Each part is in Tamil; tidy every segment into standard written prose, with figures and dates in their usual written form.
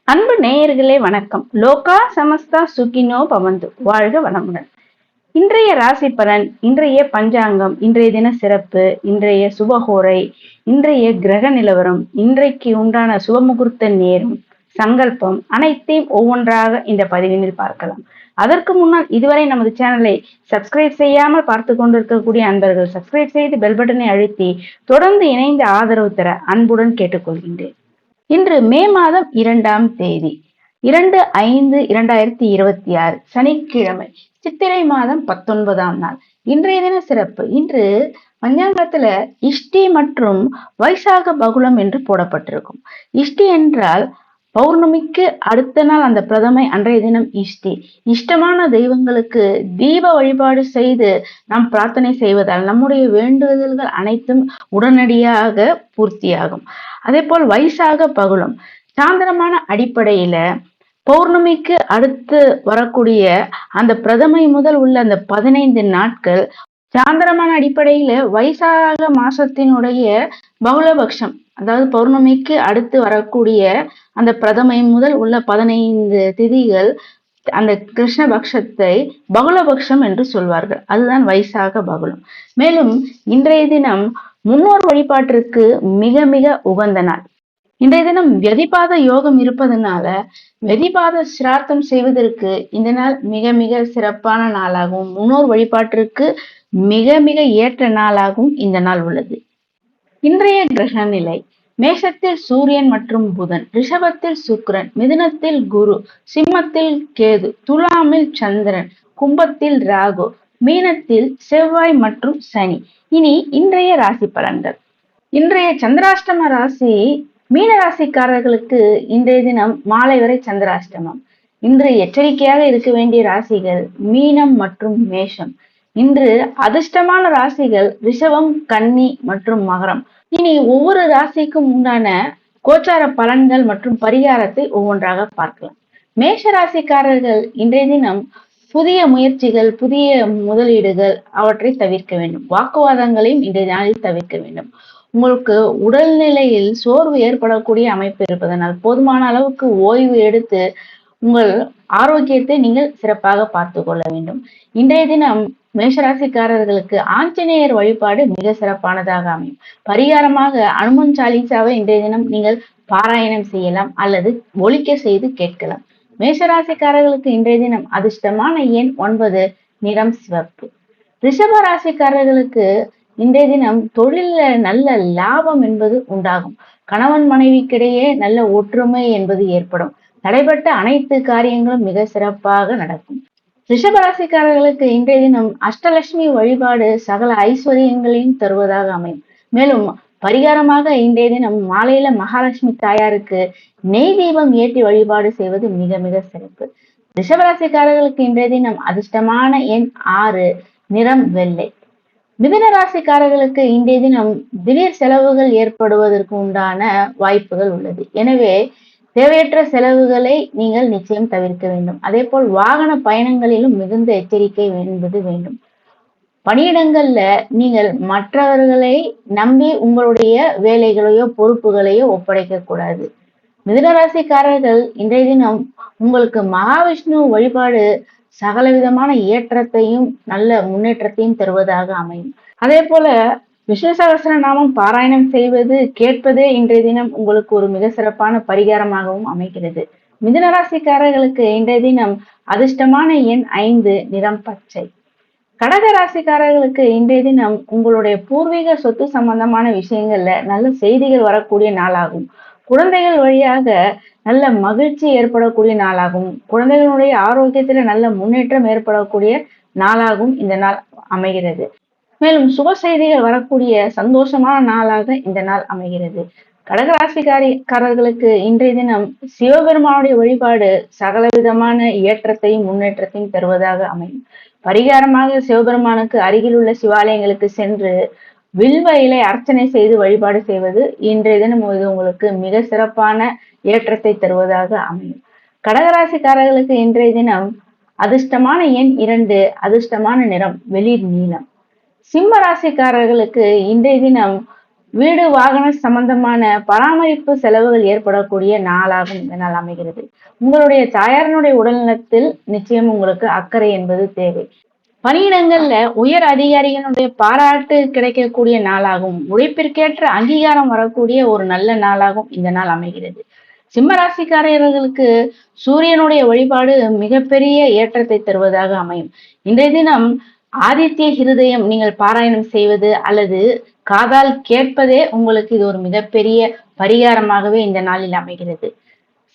அன்பு நேயர்களே வணக்கம். லோகா சமஸ்தா சுகினோ பவந்து, வாழ்க வளமுடன். இன்றைய ராசி பலன், இன்றைய பஞ்சாங்கம், இன்றைய தின சிறப்பு, இன்றைய சுபகோரை, இன்றைய கிரக நிலவரம், இன்றைக்கு உண்டான சுபமுகூர்த்த நேரம், சங்கல்பம் அனைத்தையும் ஒவ்வொன்றாக இந்த பதிவினில் பார்க்கலாம். அதற்கு முன்னால் இதுவரை நமது சேனலை சப்ஸ்கிரைப் செய்யாமல் பார்த்து கொண்டிருக்கக்கூடிய அன்பர்கள் சப்ஸ்கிரைப் செய்து பெல் பட்டனை அழுத்தி தொடர்ந்து இணைந்து ஆதரவு தர அன்புடன் கேட்டுக்கொள்கின்றேன். இன்று மே மாதம் 2ஆம் தேதி 2/5/2026 சனிக்கிழமை, சித்திரை மாதம் 19ஆம் நாள். இன்றைய தின சிறப்பு. இன்று பஞ்சாங்கத்துல இஷ்டி மற்றும் வைசாக பகுளம் என்று போடப்பட்டிருக்கும். இஷ்டி என்றால் பௌர்ணமிக்கு அடுத்த நாள் அந்த பிரதமை, அன்றைய தினம் இஷ்டி. இஷ்டமான தெய்வங்களுக்கு தீப வழிபாடு செய்து நாம் பிரார்த்தனை செய்வதால் நம்முடைய வேண்டுதல்கள் அனைத்தும் உடனடியாக பூர்த்தியாகும். அதே போல் வைசாக பகுளம் சாந்திரமான அடிப்படையில பௌர்ணமிக்கு அடுத்து வரக்கூடிய அந்த பிரதமை முதல் உள்ள அந்த 15 நாட்கள் சாந்திரமான அடிப்படையில வைசாக மாசத்தினுடைய பகுளபக்ஷம், அதாவது பௌர்ணமிக்கு அடுத்து வரக்கூடிய அந்த பிரதமை முதல் உள்ள 15 திதிகள் அந்த கிருஷ்ணபக்ஷத்தை பகுளபக்ஷம் என்று சொல்வார்கள். அதுதான் வைசாக பகுளம். மேலும் இன்றைய தினம் முன்னோர் வழிபாட்டிற்கு மிக மிக உகந்த நாள். இன்றைய தினம் வெதிபாத யோகம் இருப்பதனால வெதிபாத சிரார்த்தம் செய்வதற்கு இந்த நாள் மிக மிக சிறப்பான நாளாகவும் முன்னோர் வழிபாட்டிற்கு மிக மிக ஏற்ற நாளாகவும் இந்த நாள் உள்ளது. இன்றைய கிரக நிலை: மேஷத்தில் சூரியன் மற்றும் புதன், ரிஷபத்தில் சுக்கிரன், மிதுனத்தில் குரு, சிம்மத்தில் கேது, துலாமில் சந்திரன், கும்பத்தில் ராகு, மீனத்தில் செவ்வாய் மற்றும் சனி. இனி இன்றைய ராசி பலன்கள். இன்றைய சந்திராஷ்டம ராசி மீன ராசிக்காரர்களுக்கு இன்றைய தினம் மாலை வரை சந்திராஷ்டமம். இன்று எச்சரிக்கையாக இருக்க வேண்டிய ராசிகள் மீனம் மற்றும் மேஷம். இன்று அதிர்ஷ்டமான ராசிகள் ரிஷபம், கன்னி மற்றும் மகரம். இனி ஒவ்வொரு ராசிக்கும் உண்டான கோச்சார பலன்கள் மற்றும் பரிகாரத்தை ஒவ்வொன்றாக பார்க்கலாம். மேஷ ராசிக்காரர்கள் இன்றைய தினம் புதிய முயற்சிகள், புதிய முதலீடுகள் அவற்றை தவிர்க்க வேண்டும். வாக்குவாதங்களையும் இன்றைய நாளில் தவிர்க்க வேண்டும். உங்களுக்கு உடல்நிலையில் சோர்வு ஏற்படக்கூடிய அமைப்பு இருப்பதனால் போதுமான அளவுக்கு ஓய்வு எடுத்து உங்கள் ஆரோக்கியத்தை நீங்கள் சிறப்பாக பார்த்து கொள்ள வேண்டும். இன்றைய தினம் மேஷராசிக்காரர்களுக்கு ஆஞ்சநேயர் வழிபாடு மிக சிறப்பானதாக அமையும். பரிகாரமாக அனுமன் சாலிசாவை இன்றைய தினம் நீங்கள் பாராயணம் செய்யலாம் அல்லது ஒலிக்க செய்து கேட்கலாம். மேஷராசிக்காரர்களுக்கு இன்றைய தினம் அதிர்ஷ்டமான எண் 9, நிறம் சிவப்பு. ரிஷப ராசிக்காரர்களுக்கு இன்றைய தினம் தொழில நல்ல லாபம் என்பது உண்டாகும். கணவன் மனைவிக்கிடையே நல்ல ஒற்றுமை என்பது ஏற்படும். தடைப்பட்ட அனைத்து காரியங்களும் மிக சிறப்பாக நடக்கும். ரிஷபராசிக்காரர்களுக்கு இன்றைய தினம் அஷ்டலட்சுமி வழிபாடு சகல ஐஸ்வர்யங்களையும் தருவதாக அமையும். மேலும் பரிகாரமாக இன்றைய தினம் மாலையில மகாலட்சுமி தாயாருக்கு நெய் தீபம் ஏற்றி வழிபாடு செய்வது மிக மிக சிறப்பு. ரிஷபராசிக்காரர்களுக்கு இன்றைய தினம் அதிர்ஷ்டமான எண் 6, நிறம் வெள்ளை. மிதுன ராசிக்காரர்களுக்கு இன்றைய தினம் திடீர் செலவுகள் ஏற்படுவதற்கு உண்டான வாய்ப்புகள் உள்ளது. எனவே தேவையற்ற செலவுகளை நீங்கள் நிச்சயம் தவிர்க்க வேண்டும். அதே போல் வாகன பயணங்களிலும் மிகுந்த எச்சரிக்கை என்பது வேண்டும். பணியிடங்கள்ல நீங்கள் மற்றவர்களை நம்பி உங்களுடைய வேலைகளையோ பொறுப்புகளையோ ஒப்படைக்க கூடாது. மிதுனராசிக்காரர்கள் இன்றைய தினம் உங்களுக்கு மகாவிஷ்ணு வழிபாடு சகலவிதமான ஏற்றத்தையும் நல்ல முன்னேற்றத்தையும் தருவதாக அமையும். அதே போல விஷ்ணு சகஸ்ரநாமம் பாராயணம் செய்வது, கேட்பதே இன்றைய தினம் உங்களுக்கு ஒரு மிக சிறப்பான பரிகாரமாகவும் அமைகிறது. மிதுனராசிக்காரர்களுக்கு இன்றைய தினம் அதிர்ஷ்டமான எண் 5, நிறம் பச்சை. கடக ராசிக்காரர்களுக்கு இன்றைய தினம் உங்களுடைய பூர்வீக சொத்து சம்பந்தமான விஷயங்கள்ல நல்ல செய்திகள் வரக்கூடிய நாளாகும். குழந்தைகள் வழியாக நல்ல மகிழ்ச்சி ஏற்படக்கூடிய நாளாகும். குழந்தைகளுடைய ஆரோக்கியத்துல நல்ல முன்னேற்றம் ஏற்படக்கூடிய நாளாகவும் இந்த நாள் அமைகிறது. மேலும் சுப செய்திகள் வரக்கூடிய சந்தோஷமான நாளாக இந்த நாள் அமைகிறது. கடகராசிக்காரர்களுக்கு இன்றைய தினம் சிவபெருமானுடைய வழிபாடு சகலவிதமான ஏற்றத்தையும் முன்னேற்றத்தையும் தருவதாக அமையும். பரிகாரமாக சிவபெருமானுக்கு அருகில் உள்ள சிவாலயங்களுக்கு சென்று வில்வ இலை அர்ச்சனை செய்து வழிபாடு செய்வது இன்றைய தினம் இது உங்களுக்கு மிக சிறப்பான ஏற்றத்தை தருவதாக அமையும். கடகராசிக்காரர்களுக்கு இன்றைய தினம் அதிர்ஷ்டமான எண் 2, அதிர்ஷ்டமான நிறம் வெளிர் நீலம். சிம்ம ராசிக்காரர்களுக்கு இன்றைய தினம் வீடு வாகன சம்பந்தமான பராமரிப்பு செலவுகள் ஏற்படக்கூடிய நாளாகவும் இந்த நாள் அமைகிறது. உங்களுடைய தாயாரனுடைய உடல்நலத்தில் நிச்சயம் உங்களுக்கு அக்கறை என்பது தேவை. பணியிடங்கள்ல உயர் அதிகாரிகளுடைய பாராட்டு கிடைக்கக்கூடிய நாளாகவும் உழைப்பிற்கேற்ற அங்கீகாரம் வரக்கூடிய ஒரு நல்ல நாளாகவும் இந்த நாள் அமைகிறது. சிம்மராசிக்காரர்களுக்கு சூரியனுடைய வழிபாடு மிகப்பெரிய ஏற்றத்தை தருவதாக அமையும். இன்றைய தினம் ஆதித்ய ஹிருதயம் நீங்கள் பாராயணம் செய்வது அல்லது காதால் கேட்பதே உங்களுக்கு இது ஒரு மிகப்பெரிய பரிகாரமாகவே இந்த நாளில் அமைகிறது.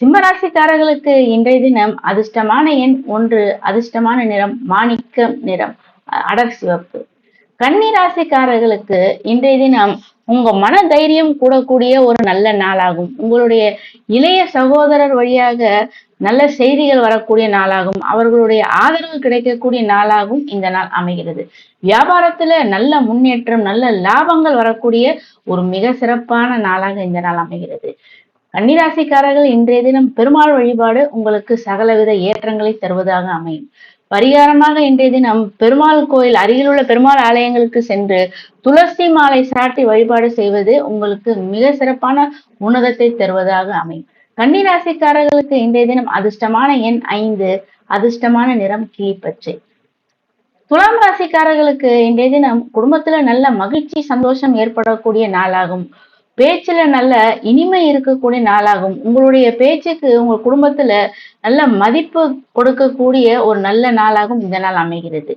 சிம்மராசிக்காரர்களுக்கு இன்றைய தினம் அதிர்ஷ்டமான எண் 1, அதிர்ஷ்டமான நிறம் மாணிக்க நிறம், அடர் சிவப்பு. கன்னி ராசிக்காரர்களுக்கு இன்றைய தினம் உங்க மன தைரியம் கூடக்கூடிய ஒரு நல்ல நாளாகும். உங்களுடைய இளைய சகோதரர் வழியாக நல்ல செய்திகள் வரக்கூடிய நாளாகும். அவர்களுடைய ஆதரவு கிடைக்கக்கூடிய நாளாகவும் இந்த நாள் அமைகிறது. வியாபாரத்துல நல்ல முன்னேற்றம், நல்ல லாபங்கள் வரக்கூடிய ஒரு மிக சிறப்பான நாளாக இந்த நாள் அமைகிறது. கன்னிராசிக்காரர்கள் இன்றைய தினம் பெருமாள் வழிபாடு உங்களுக்கு சகலவித ஏற்றங்களை தருவதாக அமையும். பரிகாரமாக இன்றைய தினம் பெருமாள் கோயில், அருகிலுள்ள பெருமாள் ஆலயங்களுக்கு சென்று துளசி மாலை சாட்டி வழிபாடு செய்வது உங்களுக்கு மிக சிறப்பான உன்னதத்தை தருவதாக அமையும். கன்னிராசிக்காரர்களுக்கு இன்றைய தினம் அதிர்ஷ்டமான எண் 5, அதிர்ஷ்டமான நிறம் கிளிப்பச்சை. துலாம் ராசிக்காரர்களுக்கு இன்றைய தினம் குடும்பத்துல நல்ல மகிழ்ச்சி சந்தோஷம் ஏற்படக்கூடிய நாளாகும். பேச்சுல நல்ல இனிமை இருக்கக்கூடிய நாளாகும். உங்களுடைய பேச்சுக்கு உங்க குடும்பத்துல நல்ல மதிப்பு கொடுக்கக்கூடிய ஒரு நல்ல நாளாகவும் இந்த நாள் அமைகிறது.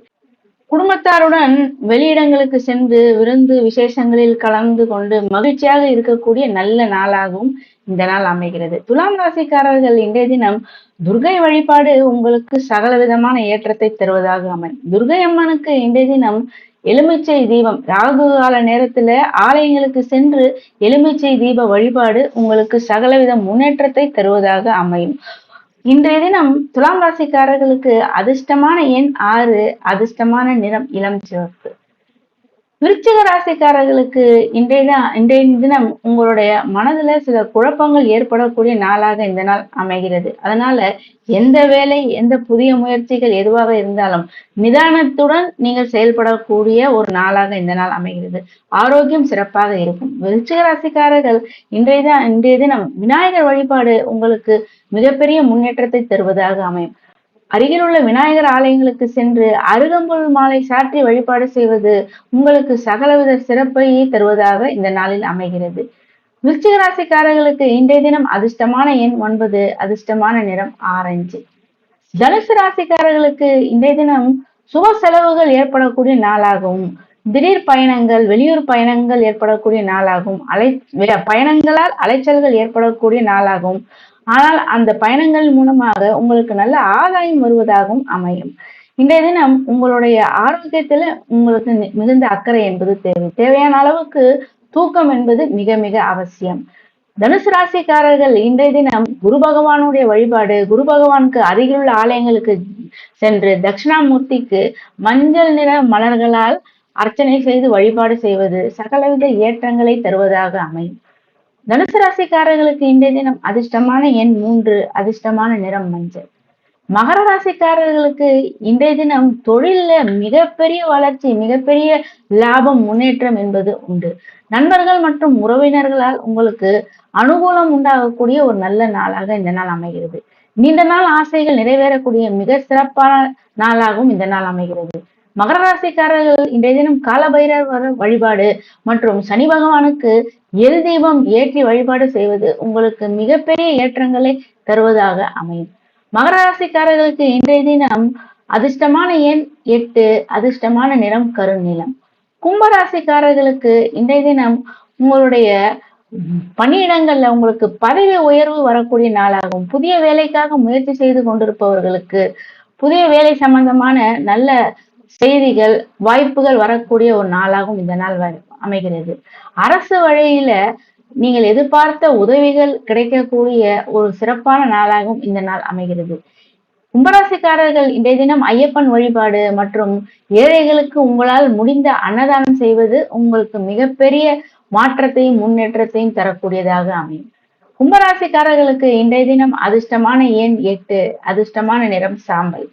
குடும்பத்தாருடன் வெளியிடங்களுக்கு சென்று விருந்து விசேஷங்களில் கலந்து கொண்டு மகிழ்ச்சியாக இருக்கக்கூடிய நல்ல நாளாகவும் இந்த நாள் அமைகிறது. துலாம் ராசிக்காரர்கள் இன்றைய தினம் துர்கை வழிபாடு உங்களுக்கு சகல விதமான ஏற்றத்தை தருவதாக அமையும். துர்கை அம்மனுக்கு இன்றைய தினம் எலுமிச்சை தீபம், ராகு கால நேரத்துல ஆலயங்களுக்கு சென்று எலுமிச்சை தீப வழிபாடு உங்களுக்கு சகலவித முன்னேற்றத்தை தருவதாக அமையும். இன்றைய தினம் துலாம் ராசிக்காரர்களுக்கு அதிர்ஷ்டமான எண் 6, அதிர்ஷ்டமான நிறம் இளம் சிவப்பு. விருச்சிக ராசிக்காரர்களுக்கு இன்றைய தினம் உங்களுடைய மனதுல சில குழப்பங்கள் ஏற்படக்கூடிய நாளாக இந்த நாள் அமைகிறது. அதனால எந்த வேலை, எந்த புதிய முயற்சிகள் எதுவாக இருந்தாலும் நிதானத்துடன் நீங்கள் செயல்படக்கூடிய ஒரு நாளாக இந்த நாள் அமைகிறது. ஆரோக்கியம் சிறப்பாக இருக்கும். விருச்சிக ராசிக்காரர்கள் இன்றைய தினம் விநாயகர் வழிபாடு உங்களுக்கு மிகப்பெரிய முன்னேற்றத்தை தருவதாக அமையும். அருகிலுள்ள விநாயகர் ஆலயங்களுக்கு சென்று அருகம்புல் மாலை சாற்றி வழிபாடு செய்வது உங்களுக்கு சகலவித சிறப்பை தருவதாக இந்த நாளில் அமைகிறது. விருச்சிக ராசிக்காரர்களுக்கு இன்றைய தினம் அதிர்ஷ்டமான எண் 9, அதிர்ஷ்டமான நிறம் ஆரஞ்சு. தனுசு ராசிக்காரர்களுக்கு இன்றைய தினம் சுப செலவுகள் ஏற்படக்கூடிய நாளாகவும், திடீர் பயணங்கள், வெளியூர் பயணங்கள் ஏற்படக்கூடிய நாளாகவும், பயணங்களால் அலைச்சல்கள் ஏற்படக்கூடிய நாளாகவும், ஆனால் அந்த பயணங்கள் மூலமாக உங்களுக்கு நல்ல ஆதாயம் வருவதாகவும் அமையும். இன்றைய தினம் உங்களுடைய ஆரோக்கியத்துல உங்களுக்கு மிகுந்த அக்கறை என்பது தேவையான அளவுக்கு தூக்கம் என்பது மிக மிக அவசியம். தனுசு ராசிக்காரர்கள் இன்றைய தினம் குரு பகவானுடைய வழிபாடு, குரு பகவானுக்கு அருகிலுள்ள ஆலயங்களுக்கு சென்று தட்சிணாமூர்த்திக்கு மஞ்சள் நிற மலர்களால் அர்ச்சனை செய்து வழிபாடு செய்வது சகலவித ஏற்றங்களை தருவதாக அமையும். தனுசு ராசிக்காரர்களுக்கு இன்றைய தினம் அதிர்ஷ்டமான எண் 3, அதிர்ஷ்டமான நிறம் மஞ்சள். மகர ராசிக்காரர்களுக்கு இன்றைய தினம் தொழில மிகப்பெரிய வளர்ச்சி, மிகப்பெரிய லாபம், முன்னேற்றம் என்பது உண்டு. நண்பர்கள் மற்றும் உறவினர்களால் உங்களுக்கு அனுகூலம் உண்டாகக்கூடிய ஒரு நல்ல நாளாக இந்த நாள் அமைகிறது. நீண்ட நாள் ஆசைகள் நிறைவேறக்கூடிய மிக சிறப்பான நாளாகவும் இந்த நாள் அமைகிறது. மகர ராசிக்காரர்கள் இன்றைய தினம் காலபைரவர் வழிபாடு மற்றும் சனி பகவானுக்கு எல் தீபம் ஏற்றி வழிபாடு செய்வது உங்களுக்கு மிகப்பெரிய ஏற்றங்களை தருவதாக அமையும். மகர ராசிக்காரர்களுக்கு இன்றைய தினம் அதிர்ஷ்டமான எண் 8, அதிர்ஷ்டமான நிறம் கருநீலம். கும்பராசிக்காரர்களுக்கு இன்றைய தினம் உங்களுடைய பணியிடங்கள்ல உங்களுக்கு பதவி உயர்வு வரக்கூடிய நாளாகும். புதிய வேலைக்காக முயற்சி செய்து கொண்டிருப்பவர்களுக்கு புதிய வேலை சம்பந்தமான நல்ல செய்திகள், வாய்ப்புகள் வரக்கூடிய ஒரு நாளாகவும் இந்த நாள் அமைகிறது. அரசு வழியில நீங்கள் எதிர்பார்த்த உதவிகள் கிடைக்கக்கூடிய ஒரு சிறப்பான நாளாகவும் இந்த நாள் அமைகிறது. கும்பராசிக்காரர்கள் இன்றைய தினம் ஐயப்பன் வழிபாடு மற்றும் ஏழைகளுக்கு உங்களால் முடிந்த அன்னதானம் செய்வது உங்களுக்கு மிகப்பெரிய மாற்றத்தையும் முன்னேற்றத்தையும் தரக்கூடியதாக அமையும். கும்பராசிக்காரர்களுக்கு இன்றைய தினம் அதிர்ஷ்டமான எண் 8, அதிர்ஷ்டமான நிறம் சாம்பல்.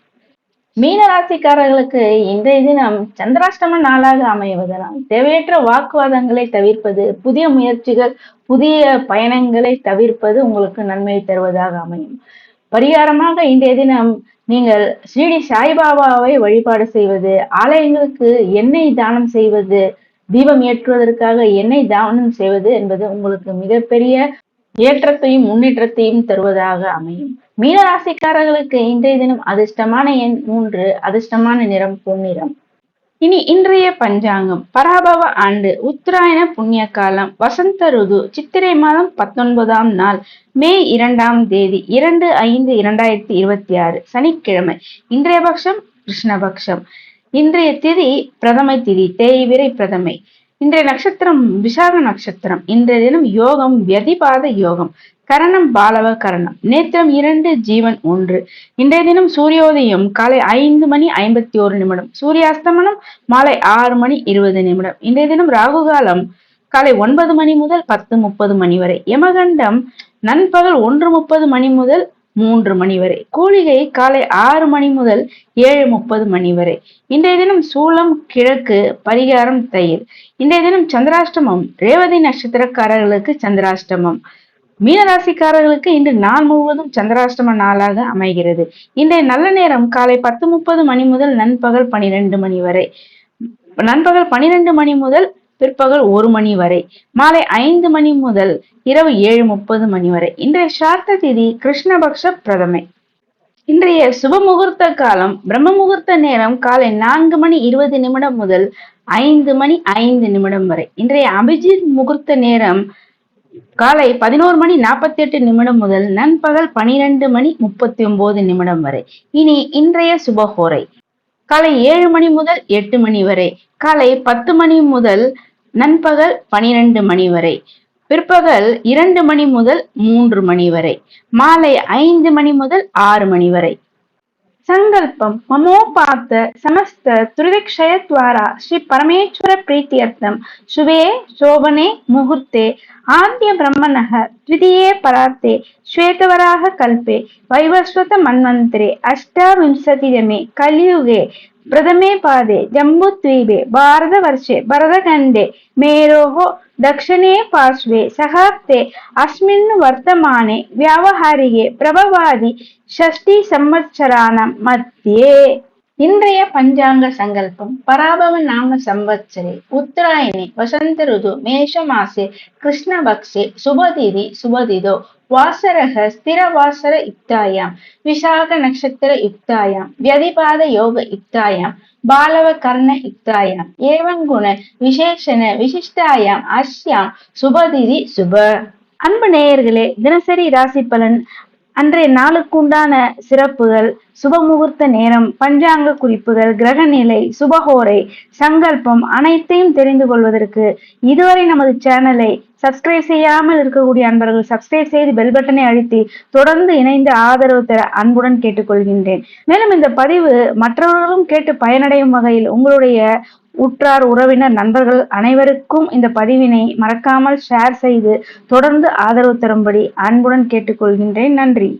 மீன ராசிக்காரர்களுக்கு இன்றைய தினம் சந்திராஷ்டம நாளாக அமைவதனால் தேவையற்ற வாக்குவாதங்களை தவிர்ப்பது, புதிய முயற்சிகள், புதிய பயணங்களை தவிர்ப்பது உங்களுக்கு நன்மையை தருவதாக அமையும். பரிகாரமாக இன்றைய தினம் நீங்கள் ஸ்ரீடி சாய்பாபாவை வழிபாடு செய்வது, ஆலயங்களுக்கு எண்ணெய் தானம் செய்வது, தீபம் ஏற்றுவதற்காக எண்ணெய் தானம் செய்வது என்பது உங்களுக்கு மிகப்பெரிய ஏற்றத்தையும் முன்னேற்றத்தையும் தருவதாக அமையும். மீனராசிக்காரர்களுக்கு இன்றைய தினம் அதிர்ஷ்டமான எண் 3, அதிர்ஷ்டமான நிறம் பொன்னிறம். இனி இன்றைய பஞ்சாங்கம். பராபவ ஆண்டு, உத்தராயண புண்ணிய காலம், வசந்த ருது, சித்திரை மாதம் 19ஆம் நாள், மே 2ஆம் தேதி, 2/5/2026, சனிக்கிழமை. இன்றைய பட்சம் கிருஷ்ணபக்ஷம். இன்றைய திதி பிரதமை திதி, தேய்பிறை பிரதமை. இன்றைய நட்சத்திரம் விசாக நட்சத்திரம். இன்றைய தினம் யோகம் வியதிபாத யோகம், கரணம் பாலவ கரணம், நேத்திரம் 2, ஜீவன் 1. இன்றைய தினம் சூரியோதயம் காலை 5:51, சூரியாஸ்தமனம் மாலை 6:20. இன்றைய தினம் ராகுகாலம் காலை 9 மணி முதல் 10:30 வரை, யமகண்டம் நண்பகல் 1:30 முதல் 3 வரை, கூலிகை காலை 6 மணி முதல் 7:30 வரை. இன்றைய தினம் சூலம் கிழக்கு, பரிகாரம் தயிர். இன்றைய தினம் சந்திராஷ்டமம், ரேவதி நட்சத்திரக்காரர்களுக்கு சந்திராஷ்டமம். மீனராசிக்காரர்களுக்கு இன்று நாள் முழுவதும் சந்திராஷ்டம நாளாக அமைகிறது. இன்றைய நல்ல நேரம் காலை 10:30 முதல் நண்பகல் 12 வரை, நண்பகல் 12 முதல் பிற்பகல் 1 வரை, மாலை 5 முதல் இரவு 7:30 வரை. இன்றைய சார்த்த திதி கிருஷ்ணபக்ஷ பிரதமை. இன்றைய சுப முகூர்த்த காலம் பிரம்ம முகூர்த்த நேரம் காலை 4:20 முதல் 5:05 வரை. இன்றைய அபிஜித் முகூர்த்த நேரம் காலை 11:48 முதல் நண்பகல் 12:39 வரை. இனி இன்றைய சுபஹோரை. காலை 7 மணி முதல் 8 மணி வரை, காலை 10 மணி முதல் நண்பகல் 12 வரை, பிற்பகல் 2 மணி முதல் 3 வரை, மாலை 5 முதல் 6 வரை. சங்கல்பம் மமோபாத்த சமஸ்த துரிதக்ஷயத்வாரா ஸ்ரீ பரமேஸ்வர பிரீத்தியர்த்தம் சுபே சோபனே முகூர்த்தே ஆத்ய பிரம்மணः த்விதீயே பரார்த்தே ஸ்வேதவராக கல்பே வைவஸ்வத மன்வந்தரே அஷ்டவிம்சதிதமே கலியுगे प्रथमे पादे जम्बूद्वीपे भारतवर्षे भरतखण्डे मेरोः दक्षिणे पार्श्वे सहाब्दे अस्मिन् वर्तमाने व्यावहारिके प्रभवादि षष्ठी संवत्सराणां मध्ये. இன்றைய பஞ்சாங்க சங்கல்பம். பராபவ நாம சம்வத்சரே உத்தராயணே வசந்த ருது மேஷ மாசே கிருஷ்ணபக்ஷே சுபதிதி சுபதிதோ வாசரக ஸ்திர வாசர யுக்தாயாம் விசாக நட்சத்திர யுக்தாயாம் வியதிபாத யோக யுக்தாயாம் பாலவ கர்ண யுக்தாயாம் ஏவங்குண விசேஷண விசிஷ்டாயாம் அஸ்யாம் சுபதிதி சுப. அன்பு நேயர்களே, தினசரி ராசி பலன், அன்றைய நாளுக்குண்டான சிறப்புகள், சுப முகூர்த்த நேரம், பஞ்சாங்க குறிப்புகள், கிரகநிலை, சுபஹோரை, சங்கல்பம் அனைத்தையும் தெரிந்து கொள்வதற்கு இதுவரை நமது சேனலை சப்ஸ்கிரைப் செய்யாமல் இருக்கக்கூடிய அன்பர்கள் சப்ஸ்கிரைப் செய்து பெல் பட்டனை அழுத்தி தொடர்ந்து இணைந்து ஆதரவு தர அன்புடன் கேட்டுக்கொள்கின்றேன். மேலும் இந்த பதிவு மற்றவர்களும் கேட்டு பயனடையும் வகையில் உங்களுடைய உற்றார் உறவினர் நண்பர்கள் அனைவருக்கும் இந்த பதிவினை மறக்காமல் ஷேர் செய்து தொடர்ந்து ஆதரவு தரும்படி அன்புடன் கேட்டுக்கொள்கின்றேன். நன்றி.